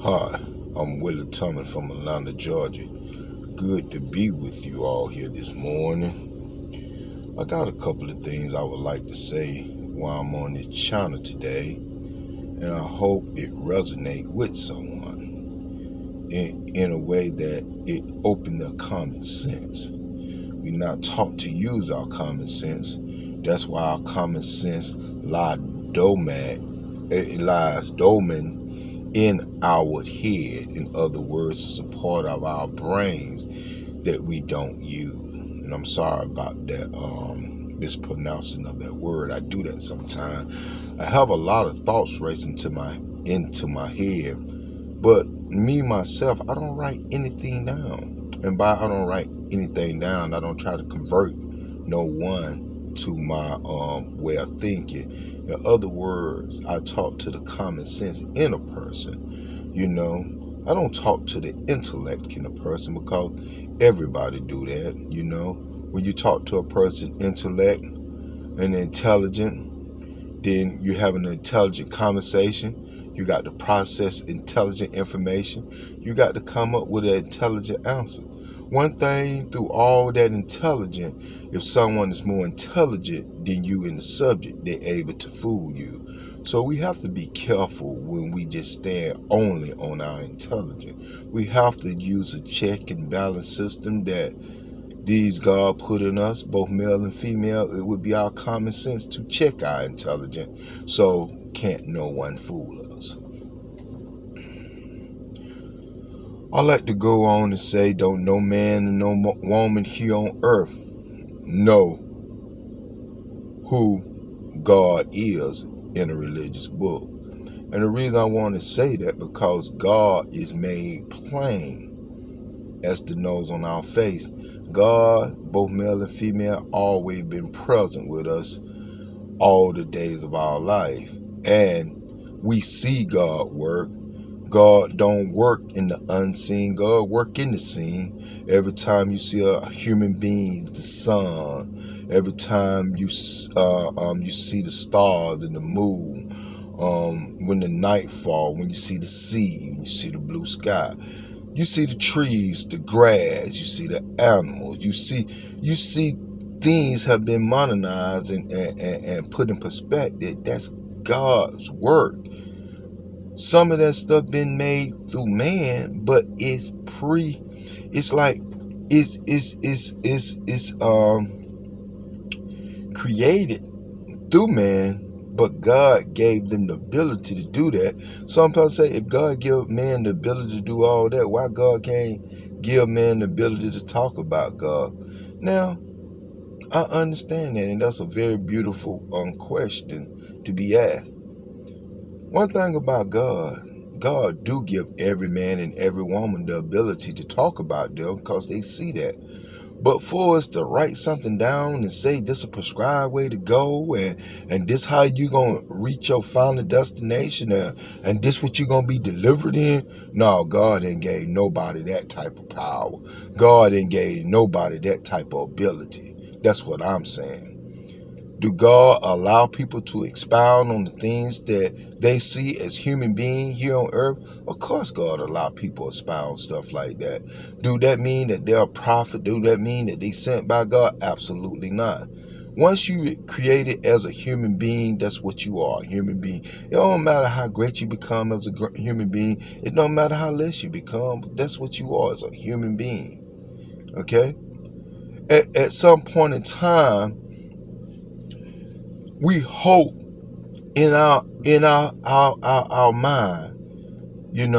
Hi, I'm Willie Tummon from Atlanta, Georgia. Good to be with you all here this morning. I got a couple of things I would like to say while I'm on this channel today, and I hope it resonates with someone in a way that it opens their common sense. We're not taught to use our common sense. That's why our common sense lies dormant in our head. In other words, it's a part of our brains that we don't use. And I'm sorry about that mispronouncing of that word. I do that sometimes. I have a lot of thoughts racing into my head, but me myself, I don't write anything down. And by I don't write anything down, I don't try to convert no one to my way of thinking. In other words, I talk to the common sense in a person. I don't talk to the intellect in a person, because everybody do that. When you talk to a person intellect and intelligent, then you have an intelligent conversation. You got to process intelligent information. You got to come up with an intelligent answer. One thing through all that intelligent, if someone is more intelligent than you in the subject, they're able to fool you. So we have to be careful when we just stand only on our intelligence. We have to use a check and balance system that these God put in us, both male and female. It would be our common sense to check our intelligence. So can't no one fool us. I like to go on and say, don't no man and no woman here on earth know who God is in a religious book. And the reason I want to say that, because God is made plain as the nose on our face. God, both male and female, always been present with us all the days of our life. And we see God work. God don't work in the unseen. God work in the scene. Every time you see a human being, the sun. Every time you see the stars and the moon. When the night fall, when you see the sea, when you see the blue sky, you see the trees, the grass, you see the animals, you see things have been modernized and put in perspective. That's God's work. Some of that stuff been made through man, but it's created through man, but God gave them the ability to do that. Some people say, if God give man the ability to do all that, why God can't give man the ability to talk about God? Now, I understand that, and that's a very beautiful question to be asked. One thing about God do give every man and every woman the ability to talk about them, because they see that. But for us to write something down and say this is a prescribed way to go, and this how you gonna reach your final destination, and this what you gonna be delivered in, no, God ain't gave nobody that type of power. God ain't gave nobody that type of ability. That's what I'm saying. Do God allow people to expound on the things that they see as human beings here on earth? Of course God allow people to expound stuff like that. Do that mean that they're a prophet? Do that mean that they sent by God? Absolutely not. Once you created as a human being, that's what you are, a human being. It don't matter how great you become as a human being. It don't matter how less you become. That's what you are as a human being. Okay? At some point in time, we hope in our mind, we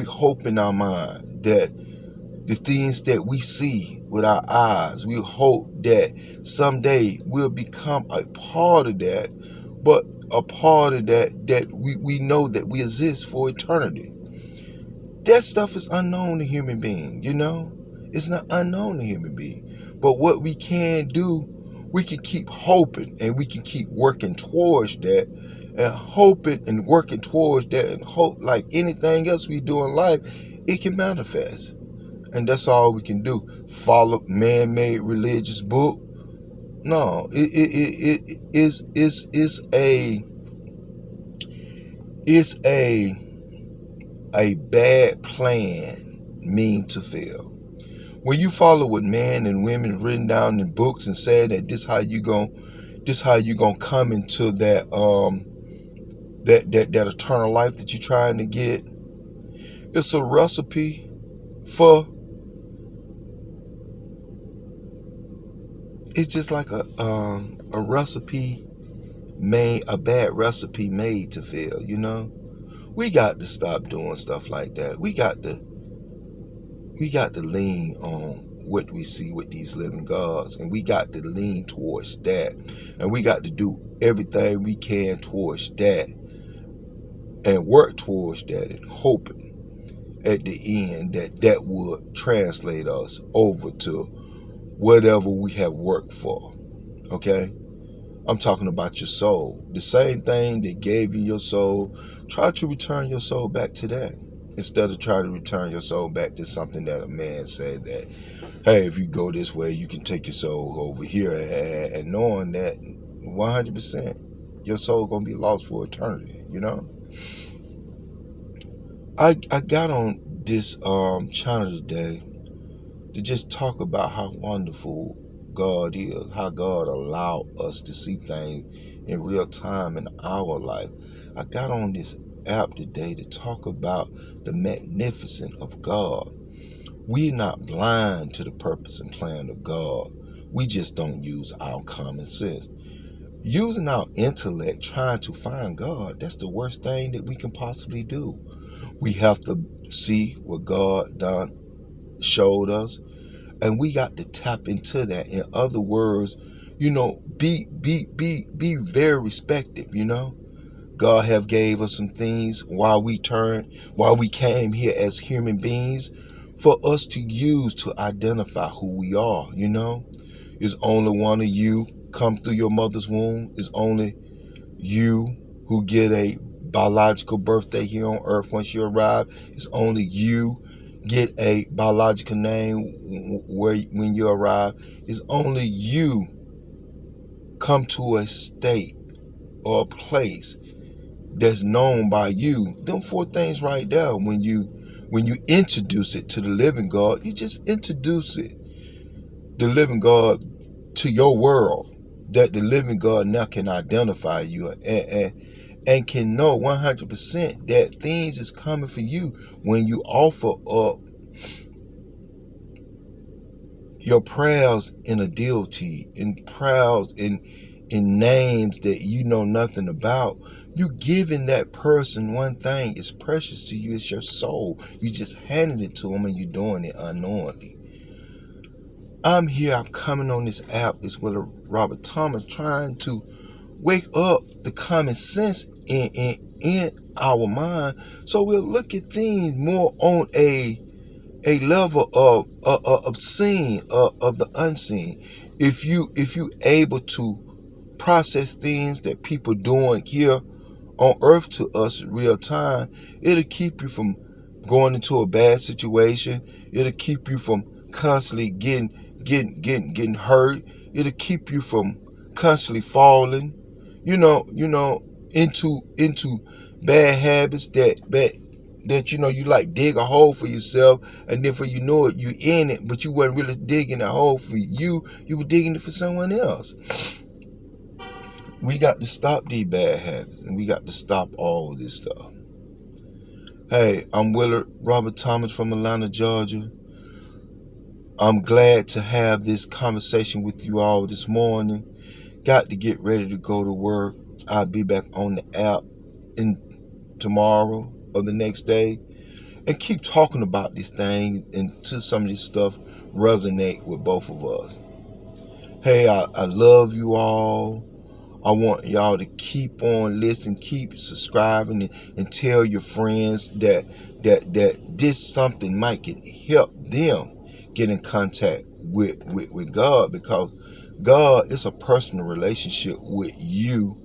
hope in our mind that the things that we see with our eyes, we hope that someday we'll become a part of that, but a part of that we know that we exist for eternity. That stuff is unknown to human beings. It's not unknown to human beings. But what we can do, we can keep hoping, and we can keep working towards that, and hoping and working towards that, and hope like anything else we do in life, it can manifest. And that's all we can do. Follow man-made religious book? No, it is a a bad plan mean to fail? When you follow what men and women written down in books and say that this how you gonna come into that eternal life that you're trying to get, it's a recipe for, it's just like a recipe made, a bad recipe made to fail, you know? We got to stop doing stuff like that. We got to lean on what we see with these living gods, and we got to lean towards that, and we got to do everything we can towards that and work towards that, and hoping at the end that would translate us over to whatever we have worked for. Okay? I'm talking about your soul. The same thing that gave you your soul, try to return your soul back to that, instead of trying to return your soul back to something that a man said that, hey, if you go this way, you can take your soul over here, and knowing that 100% your soul gonna be lost for eternity, you know? I got on this channel today to just talk about how wonderful God is, how God allowed us to see things in real time in our life. I got on this app today to talk about the magnificence of God. We're not blind to the purpose and plan of God. We just don't use our common sense. Using our intellect trying to find God, that's the worst thing that we can possibly do. We have to see what God done showed us, and we got to tap into that. In other words, you know, be very respective, you know. God have gave us some things while we came here as human beings for us to use to identify who we are, you know. It's only one of you come through your mother's womb. It's only you who get a biological birthday here on earth once you arrive. It's only you get a biological name when you arrive. It's only you come to a state or a place that's known by you. Them four things right there, when you introduce it to the living God, you just introduce it, the living God, to your world, that the living God now can identify you and can know 100% that things is coming for you when you offer up your prayers in a deity, in prayers in names that you know nothing about. You giving that person one thing is precious to you. It's your soul. You just handed it to them, and you're doing it unknowingly. I'm here. I'm coming on this app as well as Robert Thomas, trying to wake up the common sense in our mind, so we'll look at things more on a level of seeing of the unseen. If you able to process things that people doing here on earth to us real time, it'll keep you from going into a bad situation. It'll keep you from constantly getting hurt. It'll keep you from constantly falling, you know, into bad habits that you know, you like dig a hole for yourself, and then for you know it, you in it, but you wasn't really digging a hole for you were digging it for someone else. We got to stop these bad habits, and we got to stop all of this stuff. Hey, I'm Willard Robert Thomas from Atlanta, Georgia. I'm glad to have this conversation with you all this morning. Got to get ready to go to work. I'll be back on the app tomorrow or the next day, and keep talking about this thing until some of this stuff resonate with both of us. Hey, I love you all. I want y'all to keep on listening, keep subscribing, and tell your friends that this something might can help them get in contact with God, because God is a personal relationship with you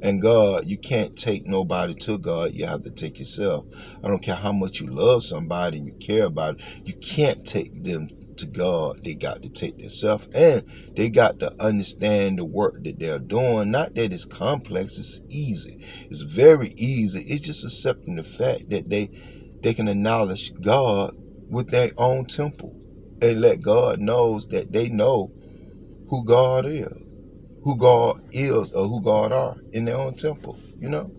and God. You can't take nobody to God. You have to take yourself. I don't care how much you love somebody and you care about it. You can't take them to God. They got to take themselves, and they got to understand the work that they're doing. Not that it's complex. It's easy. It's very easy. It's just accepting the fact that they can acknowledge God with their own temple and let God knows that they know who God is, or who God are in their own temple, you know?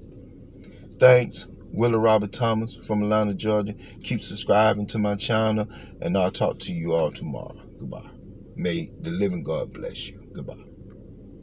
Thanks, Willie Robert Thomas from Atlanta, Georgia. Keep subscribing to my channel, and I'll talk to you all tomorrow. Goodbye. May the living God bless you. Goodbye.